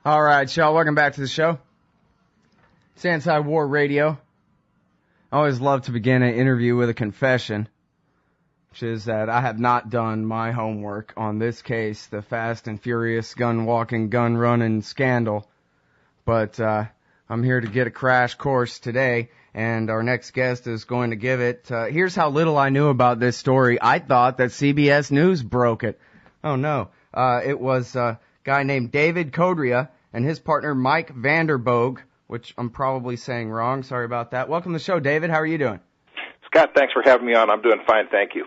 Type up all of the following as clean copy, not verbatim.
All right, y'all, welcome back to the show. It's Anti-War Radio. I always love to begin an interview with a confession, which is that I have not done my homework on this case, the Fast and Furious gun-walking, gun-running scandal. But I'm here to get a crash course today, and our next guest is going to give it. Here's how little I knew about this story. I thought that CBS News broke it. Oh, no. It was a guy named David Codrea and his partner Mike Vanderboog, which I'm probably saying wrong. Sorry about that. Welcome to the show, David. How are you doing? Scott, thanks for having me on. I'm doing fine, thank you.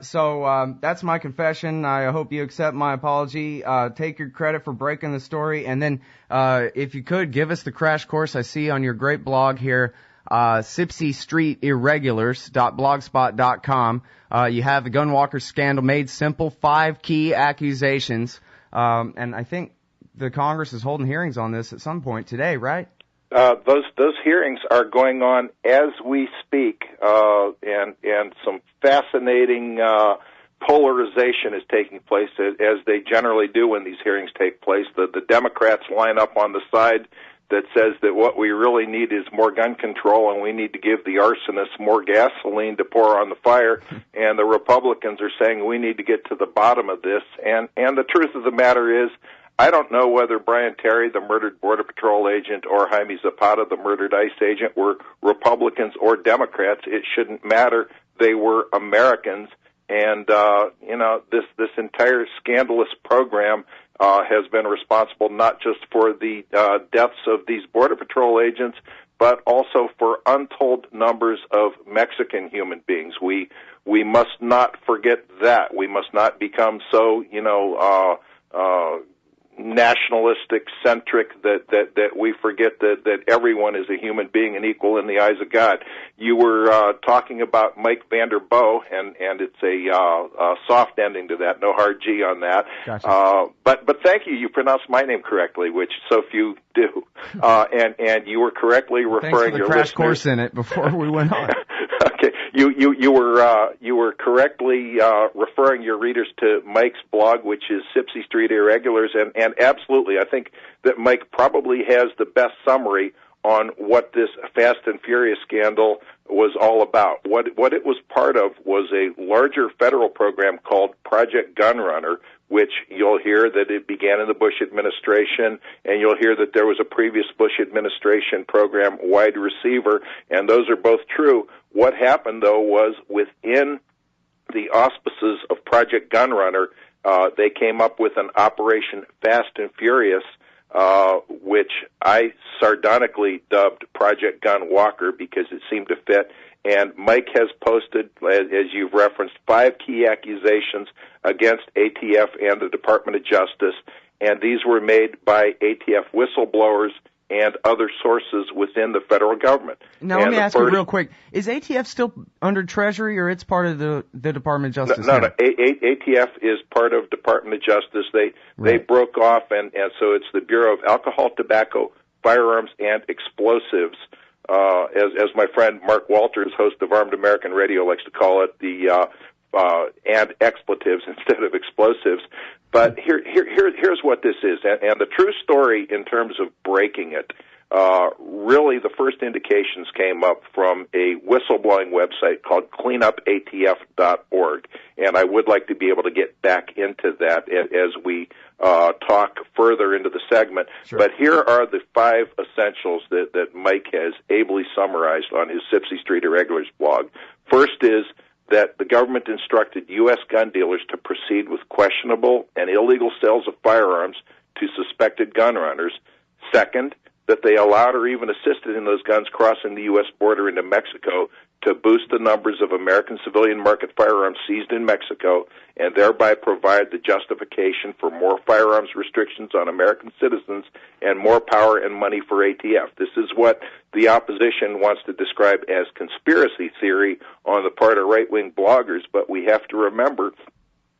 So that's my confession. I hope you accept my apology. Take your credit for breaking the story, and then if you could, give us the crash course. I see on your great blog here, SipsyStreetIrregulars.blogspot.com. You have the Gunwalker scandal made simple, 5 key accusations, and I think the Congress is holding hearings on this at some point today, right? Those hearings are going on as we speak, and some fascinating polarization is taking place as they generally do when these hearings take place. The Democrats line up on the side that says that what we really need is more gun control, and we need to give the arsonists more gasoline to pour on the fire. And the Republicans are saying we need to get to the bottom of this. And the truth of the matter is, I don't know whether Brian Terry, the murdered Border Patrol agent, or Jaime Zapata, the murdered ICE agent, were Republicans or Democrats. It shouldn't matter. They were Americans. And, this entire scandalous program has been responsible not just for the deaths of these Border Patrol agents, but also for untold numbers of Mexican human beings. We must not forget that. We must not become so, nationalistic, centric, that we forget that everyone is a human being and equal in the eyes of God. You were talking about Mike Vanderboog, and it's a soft ending to that, no hard G on that. Gotcha. But thank you. You pronounced my name correctly, which so few do. And you were correctly referring Thanks for the your crash listeners. course in it before we went on. Okay, you were correctly referring your readers to Mike's blog, which is Sipsy Street Irregulars, and absolutely, I think that Mike probably has the best summary on what this Fast and Furious scandal was all about. What it was part of was a larger federal program called Project Gunrunner, which you'll hear that it began in the Bush administration, and you'll hear that there was a previous Bush administration program, Wide Receiver, and those are both true. What happened, though, was within the auspices of Project Gunrunner, they came up with an Operation Fast and Furious, which I sardonically dubbed Project Gunwalker because it seemed to fit. And Mike has posted, as you've referenced, 5 key accusations against ATF and the Department of Justice, and these were made by ATF whistleblowers and other sources within the federal government. Now, let me ask you real quick. Is ATF still under Treasury, or it's part of the Department of Justice? No. ATF is part of Department of Justice. They broke off, and so it's the Bureau of Alcohol, Tobacco, Firearms, and Explosives. As my friend Mark Walters, host of Armed American Radio, likes to call it, and expletives instead of explosives. But here's what this is, and the true story in terms of breaking it. Really, the first indications came up from a whistleblowing website called cleanupatf.org, and I would like to be able to get back into that as we talk further into the segment. Sure. But here are the 5 essentials that Mike has ably summarized on his Sipsy Street Irregulars blog. First is that the government instructed U.S. gun dealers to proceed with questionable and illegal sales of firearms to suspected gun runners. Second, that they allowed or even assisted in those guns crossing the U.S. border into Mexico to boost the numbers of American civilian market firearms seized in Mexico and thereby provide the justification for more firearms restrictions on American citizens and more power and money for ATF. This is what the opposition wants to describe as conspiracy theory on the part of right-wing bloggers, but we have to remember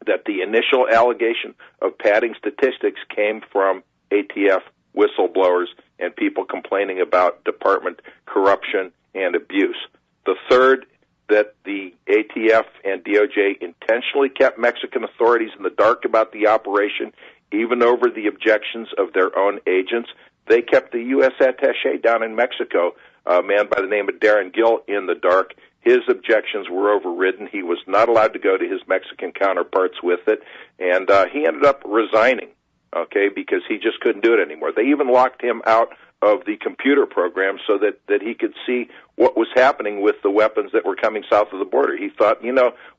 that the initial allegation of padding statistics came from ATF whistleblowers and people complaining about department corruption and abuse. The third, that the ATF and DOJ intentionally kept Mexican authorities in the dark about the operation even over the objections of their own agents. They kept the U.S. attaché down in Mexico, a man by the name of Darren Gill, in the dark. His objections were overridden. He was not allowed to go to his Mexican counterparts with it, and he ended up resigning, okay, because he just couldn't do it anymore. They even locked him out of the computer program so that he could see what was happening with the weapons that were coming south of the border. He thought,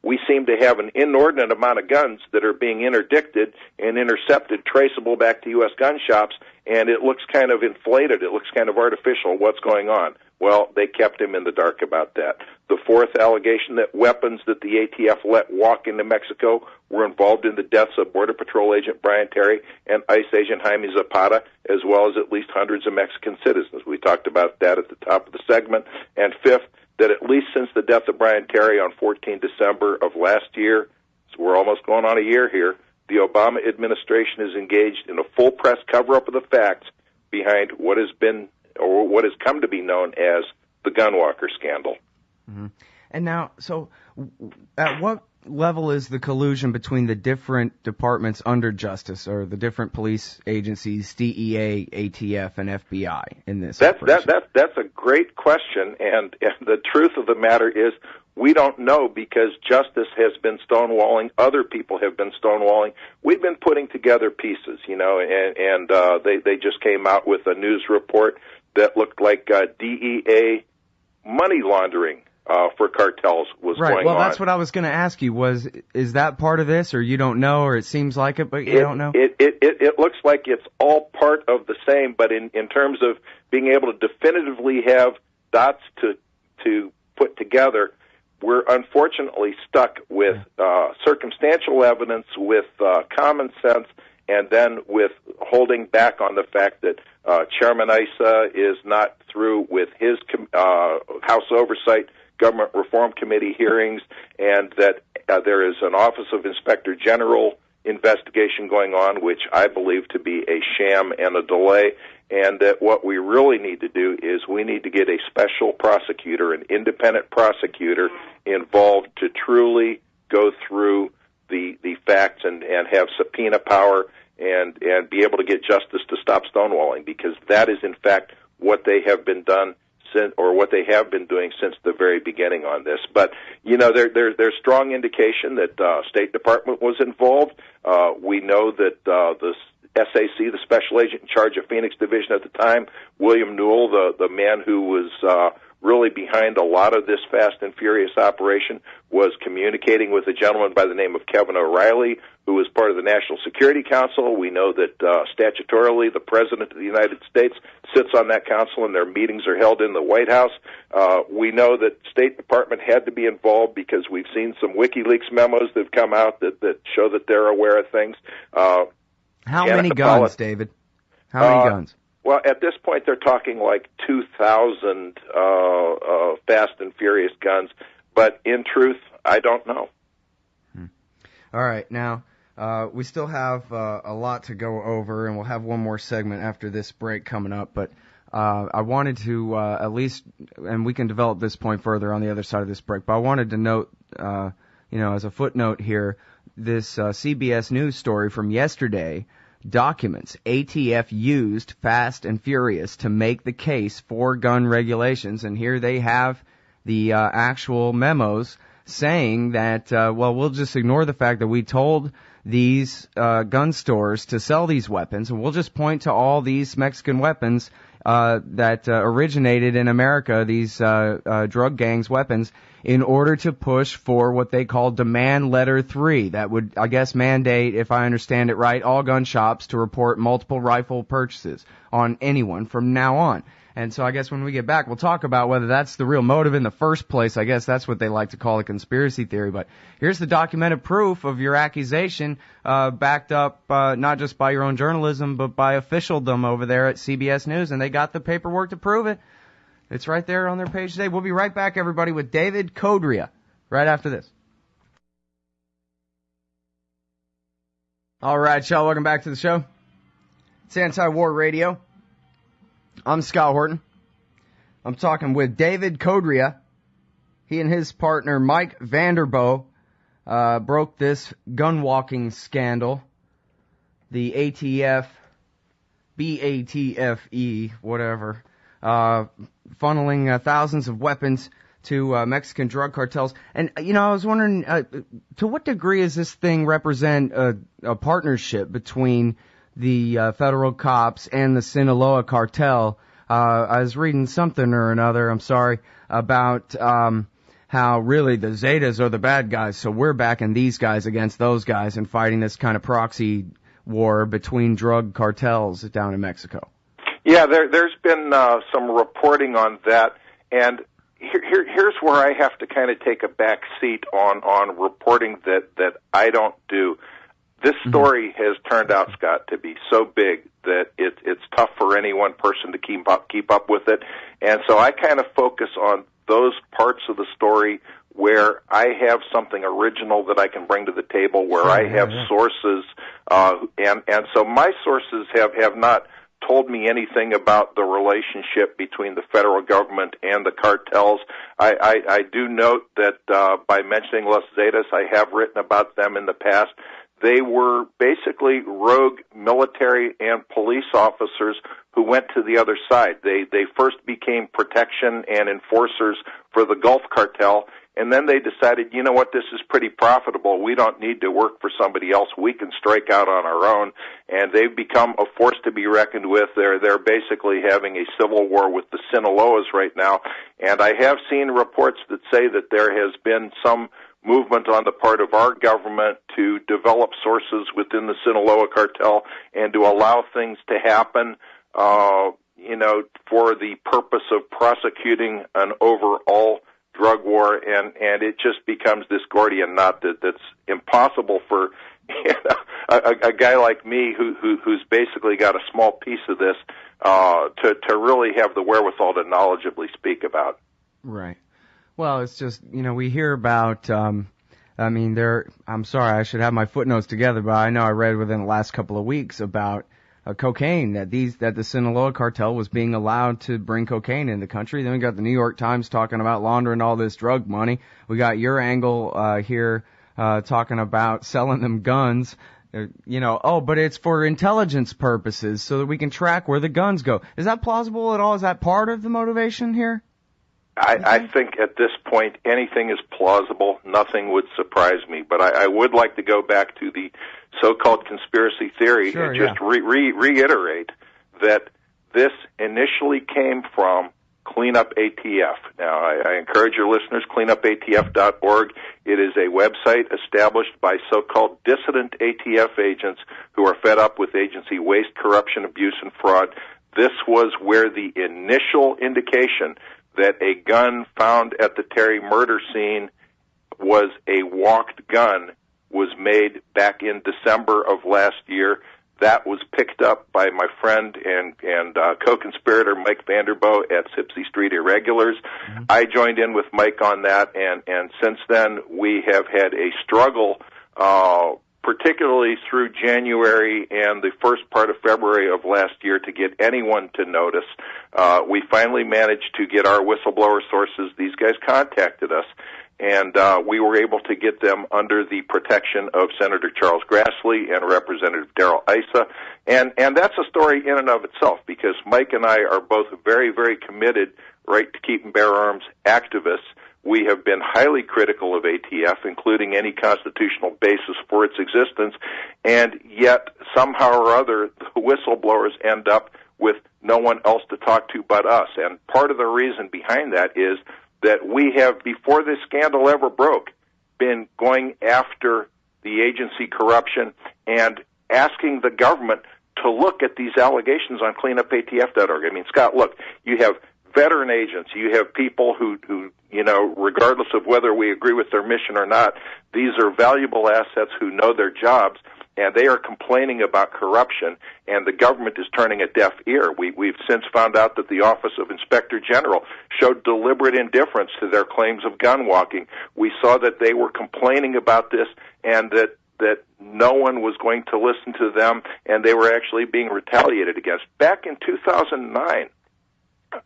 we seem to have an inordinate amount of guns that are being interdicted and intercepted, traceable back to U.S. gun shops, and it looks kind of inflated. It looks kind of artificial. What's going on? Well, they kept him in the dark about that. The fourth allegation, that weapons that the ATF let walk into Mexico were involved in the deaths of Border Patrol agent Brian Terry and ICE agent Jaime Zapata, as well as at least hundreds of Mexican citizens. We talked about that at the top of the segment. And fifth, that at least since the death of Brian Terry on 14 December of last year, so we're almost going on a year here, the Obama administration is engaged in a full press cover-up of the facts behind what has been, or what has come to be known as, the Gunwalker scandal. Mm-hmm. And now, so at what level is the collusion between the different departments under justice, or the different police agencies, DEA, ATF, and FBI in this operation? That's a great question, and the truth of the matter is we don't know, because justice has been stonewalling. Other people have been stonewalling. We've been putting together pieces, and they just came out with a news report that looked like DEA money laundering for cartels was going on. Right. Well, that's what I was going to ask you. Is that part of this, or you don't know, or it seems like it, but you don't know? It looks like it's all part of the same, but in terms of being able to definitively have dots to put together, we're unfortunately stuck with circumstantial evidence, with common sense, and then with holding back on the fact that Chairman Issa is not through with his House Oversight Government Reform Committee hearings, and that there is an Office of Inspector General investigation going on, which I believe to be a sham and a delay, and that what we really need to do is we need to get a special prosecutor, an independent prosecutor, involved to truly go through the facts and have subpoena power and be able to get justice to stop stonewalling, because that is in fact what they have been done since, or what they have been doing since the very beginning on this. But there's strong indication that State Department was involved. We know that the SAC, the special agent in charge of Phoenix Division at the time, William Newell, the man who was really behind a lot of this fast and furious operation, was communicating with a gentleman by the name of Kevin O'Reilly, who was part of the National Security Council. We know that statutorily the President of the United States sits on that council, and their meetings are held in the White House. We know that State Department had to be involved because we've seen some WikiLeaks memos that have come out that show that they're aware of things. How many guns, David? How many guns? Well, at this point, they're talking like 2,000 fast and furious guns. But in truth, I don't know. All right. Now, we still have a lot to go over, and we'll have one more segment after this break coming up. But I wanted to at least, and we can develop this point further on the other side of this break, but I wanted to note, as a footnote here, this CBS News story from yesterday documents ATF used Fast and Furious to make the case for gun regulations, and here they have the actual memos saying that, we'll just ignore the fact that we told these gun stores to sell these weapons, and we'll just point to all these Mexican weapons that originated in America, these drug gangs' weapons, in order to push for what they call Demand Letter 3. That would, I guess, mandate, if I understand it right, all gun shops to report multiple rifle purchases on anyone from now on. And so I guess when we get back, we'll talk about whether that's the real motive in the first place. I guess that's what they like to call a conspiracy theory. But here's the documented proof of your accusation, backed up not just by your own journalism, but by officialdom over there at CBS News. And they got the paperwork to prove it. It's right there on their page today. We'll be right back, everybody, with David Codrea right after this. All right, y'all, welcome back to the show. It's Anti-War Radio. I'm Scott Horton. I'm talking with David Codrea. He and his partner, Mike Vanderboe, broke this gun-walking scandal the ATF, BATFE, whatever, funneling thousands of weapons to Mexican drug cartels. And, I was wondering, to what degree does this thing represent a partnership between the federal cops and the Sinaloa cartel? I was reading something or another, about how really the Zetas are the bad guys, so we're backing these guys against those guys and fighting this kind of proxy war between drug cartels down in Mexico. Yeah, there's been some reporting on that, and here's where I have to kind of take a back seat on reporting that I don't do. This story has turned out, Scott, to be so big that it's tough for any one person to keep up with it, and so I kind of focus on those parts of the story where I have something original that I can bring to the table, where I have sources, and so my sources have not told me anything about the relationship between the federal government and the cartels. I do note that by mentioning Los Zetas, I have written about them in the past. They were basically rogue military and police officers who went to the other side. They first became protection and enforcers for the Gulf cartel, and then they decided, you know what, this is pretty profitable. We don't need to work for somebody else. We can strike out on our own, and they've become a force to be reckoned with. They're basically having a civil war with the Sinaloas right now, and I have seen reports that say that there has been some movement on the part of our government to develop sources within the Sinaloa cartel and to allow things to happen, for the purpose of prosecuting an overall drug war, and it just becomes this Gordian knot that's impossible for a guy like me who's basically got a small piece of this to really have the wherewithal to knowledgeably speak about. Right. Well, it's just, we hear about, I'm sorry, I should have my footnotes together, but I know I read within the last couple of weeks about cocaine, that the Sinaloa cartel was being allowed to bring cocaine in the country. Then we got the New York Times talking about laundering all this drug money. We got your angle here talking about selling them guns. But it's for intelligence purposes so that we can track where the guns go. Is that plausible at all? Is that part of the motivation here? I think at this point anything is plausible. Nothing would surprise me. But I would like to go back to the so-called conspiracy theory and just reiterate that this initially came from Cleanup ATF. Now, I encourage your listeners, cleanupatf.org. It is a website established by so-called dissident ATF agents who are fed up with agency waste, corruption, abuse, and fraud. This was where the initial indication that a gun found at the Terry murder scene was a walked gun was made back in December of last year. That was picked up by my friend and co-conspirator Mike Vanderboe at Sipsey Street Irregulars. Mm-hmm. I joined in with Mike on that, and since then we have had a struggle, particularly through January and the first part of February of last year, to get anyone to notice. We finally managed to get our whistleblower sources. These guys contacted us, and we were able to get them under the protection of Senator Charles Grassley and Representative Darrell Issa. And that's a story in and of itself, because Mike and I are both very, very committed right to keep and bear arms activists. We have been highly critical of ATF, including any constitutional basis for its existence, and yet somehow or other the whistleblowers end up with no one else to talk to but us. And part of the reason behind that is that we have, before this scandal ever broke, been going after the agency corruption and asking the government to look at these allegations on cleanupatf.org. I mean, Scott, look, you have veteran agents, you have people who regardless of whether we agree with their mission or not, these are valuable assets who know their jobs, and they are complaining about corruption, and the government is turning a deaf ear. We've since found out that the Office of Inspector General showed deliberate indifference to their claims of gun walking. We saw that they were complaining about this, and that no one was going to listen to them, and they were actually being retaliated against. Back in 2009,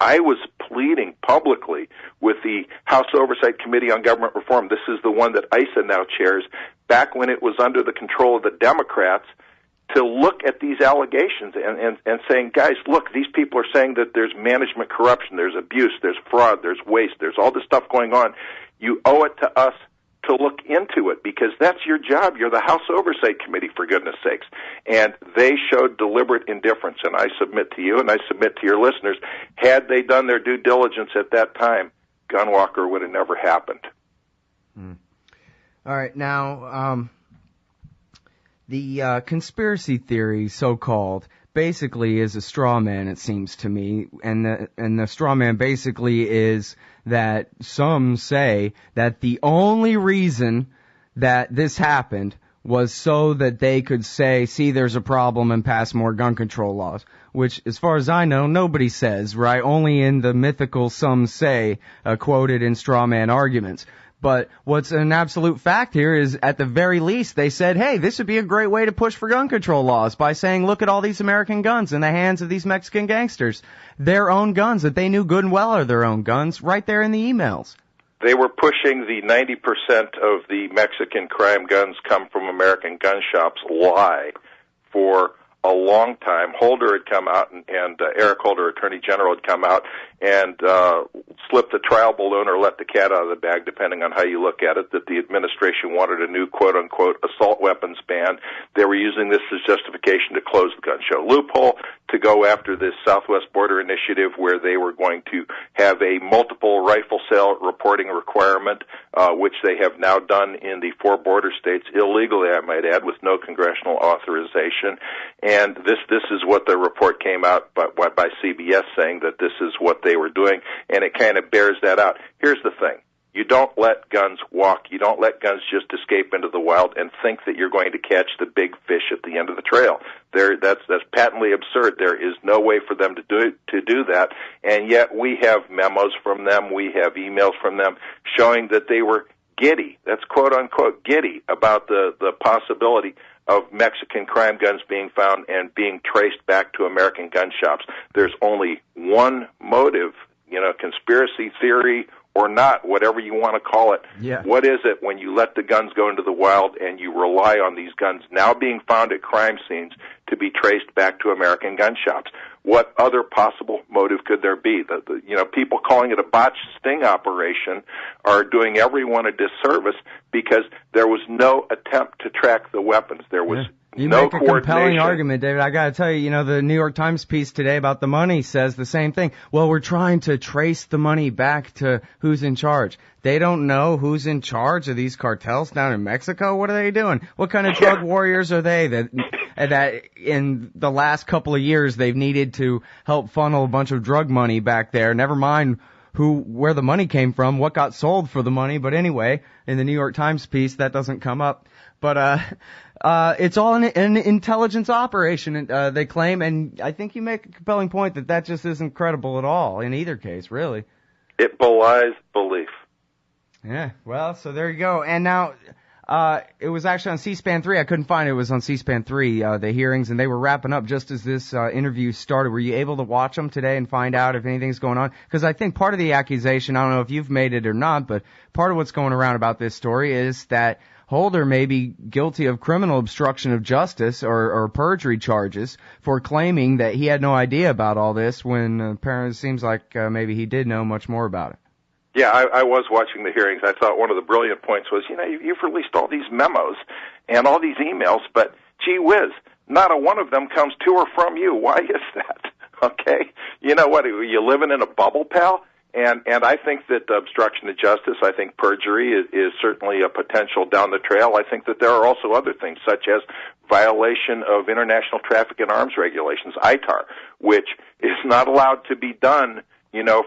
I was pleading publicly with the House Oversight Committee on Government Reform. This is the one that Issa now chairs, back when it was under the control of the Democrats, to look at these allegations and saying, guys, look, these people are saying that there's management corruption, there's abuse, there's fraud, there's waste, there's all this stuff going on. You owe it to us to look into it, because that's your job. You're the House Oversight Committee, for goodness sakes. And they showed deliberate indifference, and I submit to you and I submit to your listeners, had they done their due diligence at that time, Gunwalker would have never happened. All right, now, the conspiracy theory, so-called, basically is a straw man, it seems to me, and the straw man basically is that some say that the only reason that this happened was so that they could say, see, there's a problem, and pass more gun control laws, which, as far as I know, nobody says, right? Only in the mythical some say, quoted in straw man arguments. But what's an absolute fact here is, at the very least, they said, hey, this would be a great way to push for gun control laws by saying, look at all these American guns in the hands of these Mexican gangsters. Their own guns that they knew good and well are their own guns, right there in the emails. They were pushing the 90% of the Mexican crime guns come from American gun shops lie for a long time. Holder had come out, and Eric Holder, Attorney General, had come out and slipped the trial balloon or let the cat out of the bag, depending on how you look at it, that the administration wanted a new quote-unquote assault weapons ban. They were using this as justification to close the gun show loophole, to go after this Southwest Border Initiative where they were going to have a multiple rifle sale reporting requirement, which they have now done in the 4 border states illegally, I might add, with no congressional authorization. And this is what the report came out by CBS, saying that this is what they were doing, and it kind of bears that out. Here's the thing. You don't let guns walk. You don't let guns just escape into the wild and think that you're going to catch the big fish at the end of the trail. That's patently absurd. There is no way for them to do that, and yet we have memos from them, we have emails from them showing that they were giddy, that's quote-unquote giddy, about the possibility of Mexican crime guns being found and being traced back to American gun shops. There's only one motive, conspiracy theory or not, whatever you want to call it. Yeah. What is it when you let the guns go into the wild and you rely on these guns now being found at crime scenes to be traced back to American gun shops? What other possible motive could there be? People calling it a botched sting operation are doing everyone a disservice, because there was no attempt to track the weapons. There was You no make a compelling argument, David. I got to tell you, the New York Times piece today about the money says the same thing. Well, we're trying to trace the money back to who's in charge. They don't know who's in charge of these cartels down in Mexico. What are they doing? What kind of drug warriors are they that in the last couple of years they've needed to help funnel a bunch of drug money back there? Never mind where the money came from, what got sold for the money. But anyway, in the New York Times piece, that doesn't come up. But it's all an intelligence operation, they claim, and I think you make a compelling point that just isn't credible at all in either case, really. It belies belief. Yeah, well, so there you go. And now, it was actually on C-SPAN 3. I couldn't find it. It was on C-SPAN 3, the hearings, and they were wrapping up just as this interview started. Were you able to watch them today and find out if anything's going on? Because I think part of the accusation, I don't know if you've made it or not, but part of what's going around about this story is that Holder may be guilty of criminal obstruction of justice or perjury charges for claiming that he had no idea about all this, when apparently it seems like maybe he did know much more about it. Yeah, I was watching the hearings. I thought one of the brilliant points was, you've released all these memos and all these emails, but gee whiz, not a one of them comes to or from you. Why is that? Okay? You know what? Are you living in a bubble, pal? And I think that obstruction of justice, I think perjury is certainly a potential down the trail. I think that there are also other things, such as violation of international traffic in arms regulations, ITAR, which is not allowed to be done,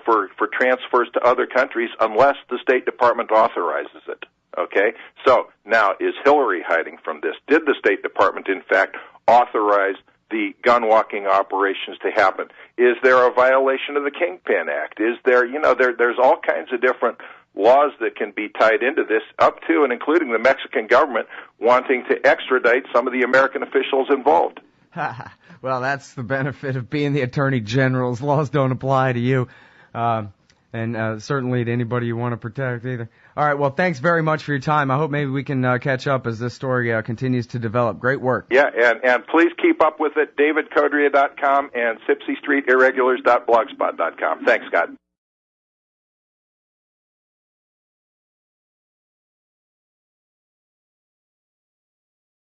for transfers to other countries unless the State Department authorizes it. Okay? So now, is Hillary hiding from this? Did the State Department, in fact, authorize the gun-walking operations to happen? Is there a violation of the Kingpin Act? Is there, there's all kinds of different laws that can be tied into this, up to and including the Mexican government wanting to extradite some of the American officials involved. Well, that's the benefit of being the Attorney General's. Laws don't apply to you. and certainly to anybody you want to protect either. All right, well, thanks very much for your time. I hope maybe we can catch up as this story continues to develop. Great work. Yeah, and please keep up with it, davidcodrea.com and SipseyStreetIrregulars.blogspot.com. Thanks, Scott.